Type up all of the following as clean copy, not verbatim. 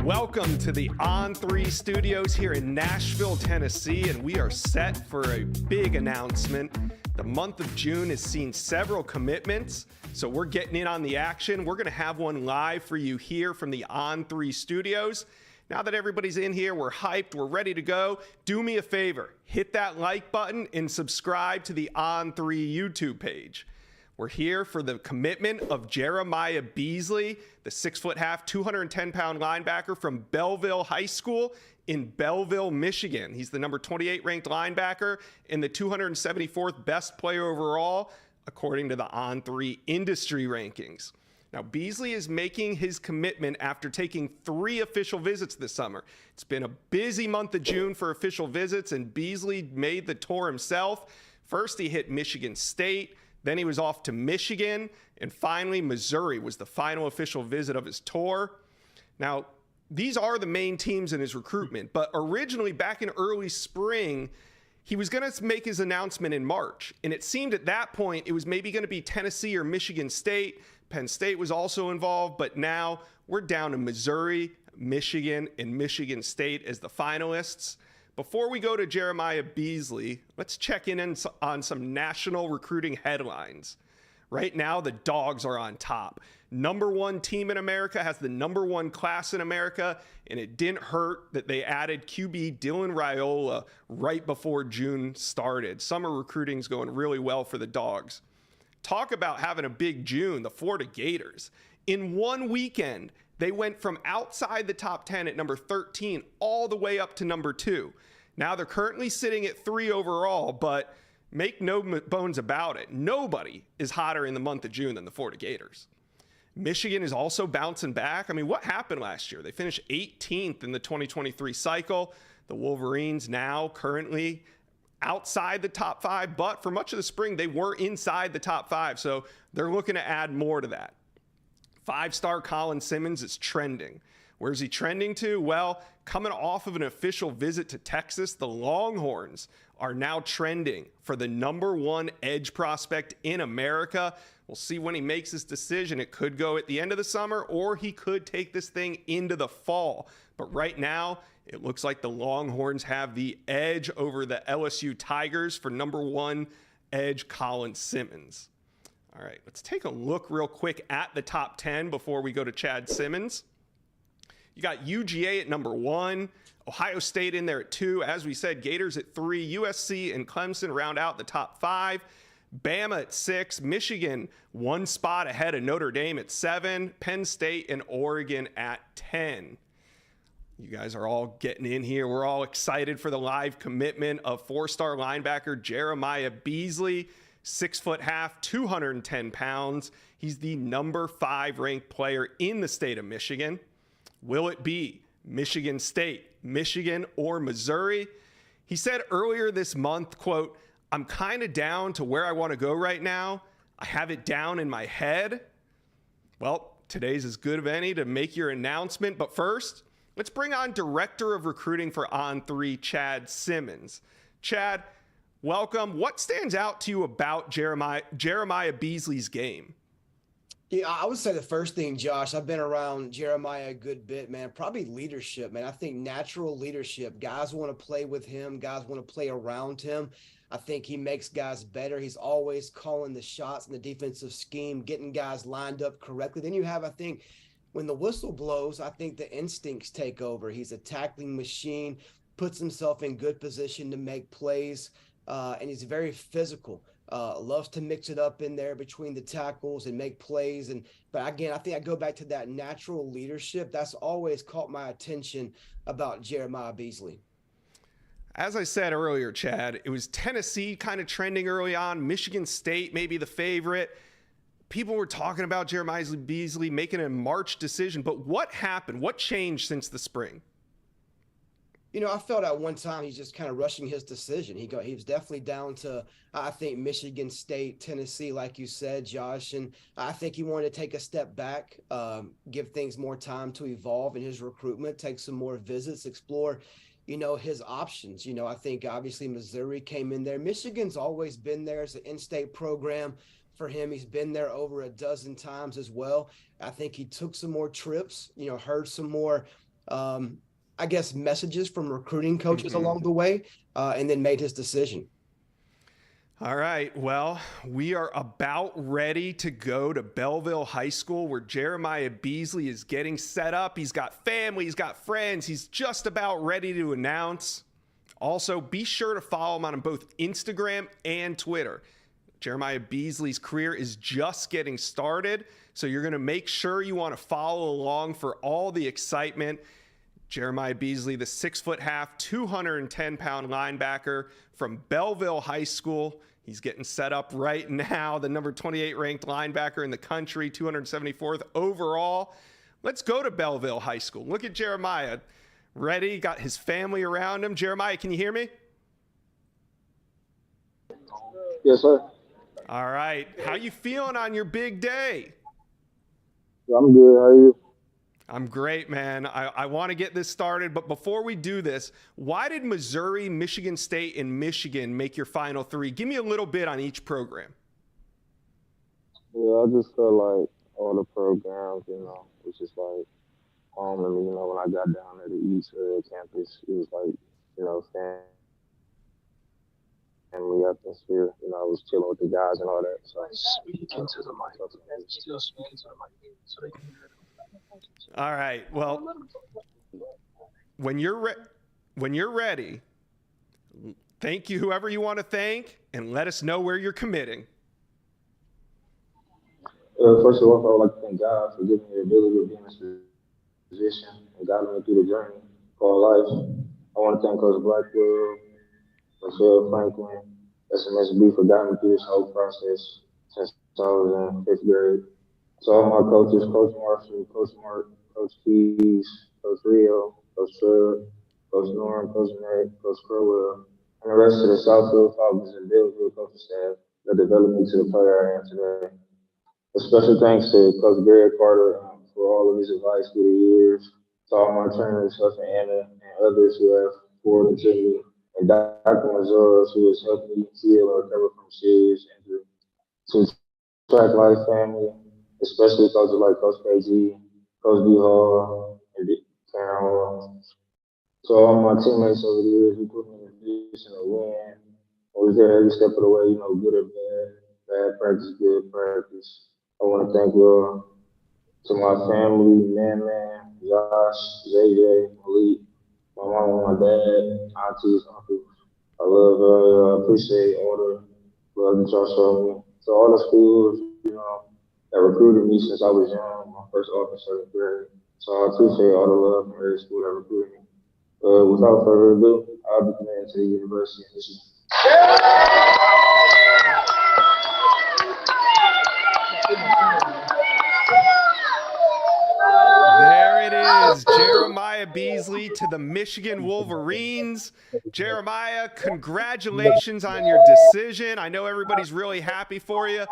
Welcome to the On3 Studios here in Nashville, Tennessee, and we are set for a big announcement. The month of June has seen several commitments, so we're getting in on the action. We're going to have one live for you here from the On3 Studios. Now that everybody's in here, we're hyped, we're ready to go. Do me a favor, hit that like button and subscribe to the On3 YouTube page. We're here for the commitment of Jeremiah Beasley, the 6'1", 210-pound linebacker from Belleville High School in Belleville, Michigan. He's the number 28 ranked linebacker and the 274th best player overall, according to the On3 industry rankings. Now, Beasley is making his commitment after taking 3 official visits this summer. It's been a busy month of June for official visits, and Beasley made the tour himself. First, he hit Michigan State. Then he was off to Michigan, and finally Missouri was the final official visit of his tour. Now, these are the main teams in his recruitment, but originally back in early spring, he was going to make his announcement in March, and it seemed at that point it was maybe going to be Tennessee or Michigan State. Penn State was also involved, but now we're down to Missouri, Michigan, and Michigan State as the finalists. Before we go to Jeremiah Beasley, let's check in on some national recruiting headlines. Right now, the Dogs are on top. #1 team in America, has the #1 class in America, and it didn't hurt that they added QB Dylan Raiola right before June started. Summer recruiting's going really well for the Dogs. Talk about having a big June, the Florida Gators. In one weekend, they went from outside the top 10 at number 13 all the way up to number 2. Now they're currently sitting at 3 overall, but make no bones about it, nobody is hotter in the month of June than the Florida Gators. Michigan is also bouncing back. I mean, what happened last year? They finished 18th in the 2023 cycle. The Wolverines now currently outside the top 5, but for much of the spring, they were inside the top 5, so they're looking to add more to that. 5-star Colin Simmons is trending. Where's he trending to? Well, coming off of an official visit to Texas, the Longhorns are now trending for the #1 edge prospect in America. We'll see when he makes his decision. It could go at the end of the summer, or he could take this thing into the fall. But right now, it looks like the Longhorns have the edge over the LSU Tigers for #1 edge Colin Simmons. All right, let's take a look real quick at the top 10 before we go to Chad Simmons. You got UGA at #1, Ohio State in there at 2. As we said, Gators at 3, USC and Clemson round out the top 5. Bama at 6, Michigan 1 spot ahead of Notre Dame at 7, Penn State and Oregon at 10. You guys are all getting in here. We're all excited for the live commitment of 4-star linebacker Jeremiah Beasley. 6'1", 210 pounds. He's the #5 ranked player in the state of Michigan. Will it be Michigan State, Michigan, or Missouri? He said earlier this month, quote, "I'm kind of down to where I want to go right now. I have it down in my head." Well, today's as good of any to make your announcement. But first, let's bring on Director of Recruiting for On3, Chad Simmons. Chad, welcome. What stands out to you about Jeremiah Beasley's game? Yeah, I would say the first thing, Josh, I've been around Jeremiah a good bit, man. Probably leadership, man. I think natural leadership. Guys want to play with him. Guys want to play around him. I think he makes guys better. He's always calling the shots in the defensive scheme, getting guys lined up correctly. Then you have, I think, when the whistle blows, I think the instincts take over. He's a tackling machine, puts himself in good position to make plays, and he's very physical. Loves to mix it up in there between the tackles and make plays. But again, I think I go back to that natural leadership. That's always caught my attention about Jeremiah Beasley. As I said earlier, Chad, it was Tennessee kind of trending early on, Michigan State maybe the favorite. People were talking about Jeremiah Beasley making a March decision, but what happened? What changed since the spring? I felt at one time he's just kind of rushing his decision. He was definitely down to, I think, Michigan State, Tennessee, like you said, Josh. And I think he wanted to take a step back, give things more time to evolve in his recruitment, take some more visits, explore, his options. I think obviously Missouri came in there. Michigan's always been there as an in-state program for him. He's been there over a dozen times as well. I think he took some more trips, heard some more I guess, messages from recruiting coaches along the way, and then made his decision. All right. Well, we are about ready to go to Belleville High School where Jeremiah Beasley is getting set up. He's got family, he's got friends. He's just about ready to announce. Also, be sure to follow him on both Instagram and Twitter. Jeremiah Beasley's career is just getting started, so you're going to make sure you want to follow along for all the excitement. Jeremiah Beasley, the 6'1", 210-pound linebacker from Belleville High School. He's getting set up right now, the number 28 ranked linebacker in the country, 274th overall. Let's go to Belleville High School. Look at Jeremiah. Ready, got his family around him. Jeremiah, can you hear me? Yes, sir. All right. How you feeling on your big day? I'm good. How are you? I'm great, man. I want to get this started, but before we do this, why did Missouri, Michigan State, and Michigan make your final three? Give me a little bit on each program. Yeah, I just felt like all the programs, was just like home to me. When I got down to the East campus, it was like, family atmosphere. I was chilling with the guys and all that. So speaking to the mic, still speaking to the mic, so they can hear it. All right. Well, when you're ready, thank you, whoever you want to thank, and let us know where you're committing. First of all, I would like to thank God for giving me the ability to be in this position and guiding me through the journey called life. I want to thank Coach Blackwell, Michelle Franklin, SMSB for guiding me through this whole process since I was in 5th grade. So all my coaches, Coach Marshall, Coach Mark, Coach Keys, Coach Rio, Coach Shrub, Coach Norm, Coach Nate, Coach Crowell, and the rest of the Southfield Falcons and Billfield coaching staff that developed me to the player I am today. A special thanks to Coach Gary Carter for all of his advice through the years, to all my trainers, such as Anna and others who have poured into me, and Dr. Mazoros, who has helped me heal and recover from serious injury. To track life family, especially coaches like Coach KG, Coach D Hall, and Karen Hall. So all my teammates over the years who put me in a position to win. I was there every step of the way, good or bad, bad practice, good practice. I want to thank you all. To my family, Man, Josh, JJ, Malik, my mom, my dad, aunties, uncles. I love, appreciate all the love that y'all showed me. To all the schools, that recruited me since I was young, my first officer in grade. So I appreciate all the love from every school that recruited me. Without further ado, I'll be committed to the University of Michigan. There it is, Jeremiah Beasley to the Michigan Wolverines. Jeremiah, congratulations on your decision. I know everybody's really happy for you.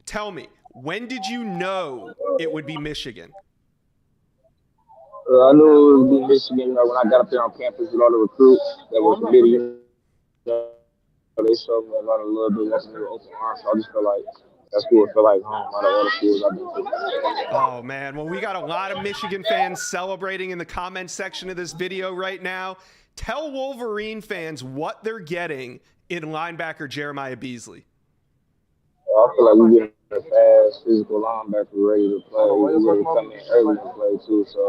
Tell me, when did you know it would be Michigan? I knew it would be Michigan when I got up there on campus with all the recruits that were committed. They showed me a lot of love. They welcomed me with open arms. So I just felt like that school felt like home out of all the schools I've been to. Oh, man. Well, we got a lot of Michigan fans celebrating in the comment section of this video right now. Tell Wolverine fans what they're getting in linebacker Jeremiah Beasley. I feel like we're getting a fast, physical linebacker ready to play. We're ready to come in early to play, too. So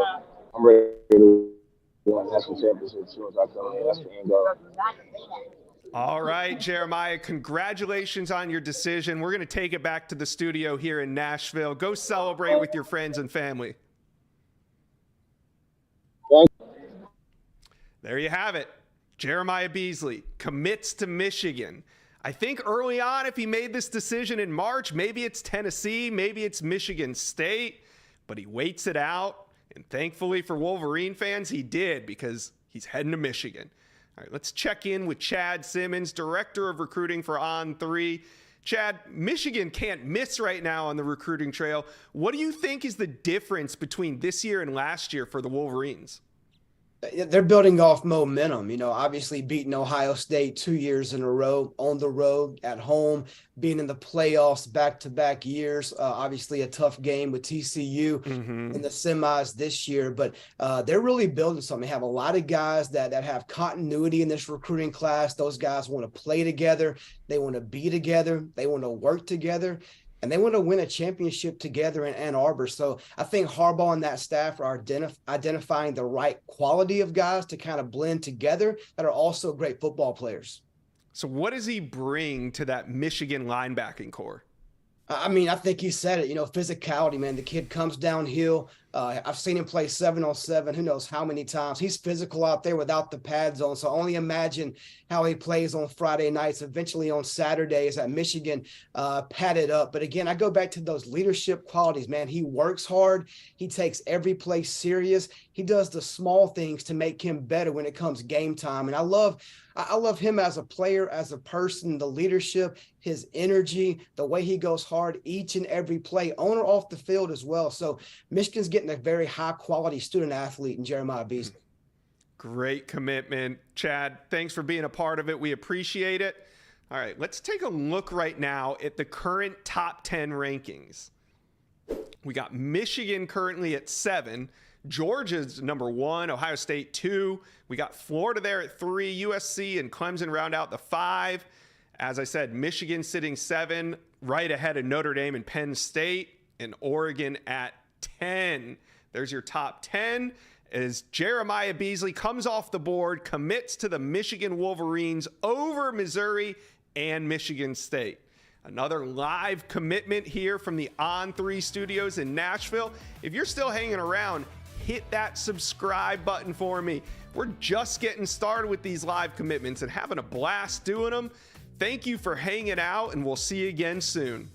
I'm ready to win national championship as soon as I come in. That's the end goal. All right, Jeremiah, congratulations on your decision. We're going to take it back to the studio here in Nashville. Go celebrate with your friends and family. There you have it. Jeremiah Beasley commits to Michigan. I think early on, if he made this decision in March, maybe it's Tennessee, maybe it's Michigan State, but he waits it out. And thankfully for Wolverine fans, he did, because He's heading to Michigan. All right, let's check in with Chad Simmons, Director of Recruiting for On3. Chad, Michigan can't miss right now on the recruiting trail. What do you think is the difference between this year and last year for the Wolverines? They're building off momentum, obviously beating Ohio State 2 years in a row on the road, at home, being in the playoffs back-to-back years. Obviously a tough game with TCU in the semis this year, but they're really building something. They have a lot of guys that have continuity in this recruiting class. Those guys want to play together. They want to be together. They want to work together. And they want to win a championship together in Ann Arbor. So I think Harbaugh and that staff are identifying the right quality of guys to kind of blend together that are also great football players. So what does he bring to that Michigan linebacking core? I think you said it, physicality, man. The kid comes downhill. I've seen him play 7-on-7, who knows how many times. He's physical out there without the pads on. So only imagine how he plays on Friday nights, eventually on Saturdays at Michigan, padded up. But again, I go back to those leadership qualities, man. He works hard. He takes every play serious. He does the small things to make him better when it comes game time. And I love him as a player, as a person, the leadership, his energy, the way he goes hard each and every play, on or off the field as well. So Michigan's getting a very high-quality student athlete in Jeremiah Beasley. Great commitment. Chad, thanks for being a part of it. We appreciate it. All right, let's take a look right now at the current top 10 rankings. We got Michigan currently at 7. Georgia's number 1, Ohio State 2. We got Florida there at 3, USC and Clemson round out the 5. As I said, Michigan sitting 7, right ahead of Notre Dame and Penn State, and Oregon at 10. There's your top 10 as Jeremiah Beasley comes off the board, commits to the Michigan Wolverines over Missouri and Michigan State. Another live commitment here from the On3 studios in Nashville. If you're still hanging around, hit that subscribe button for me. We're just getting started with these live commitments and having a blast doing them. Thank you for hanging out, and we'll see you again soon.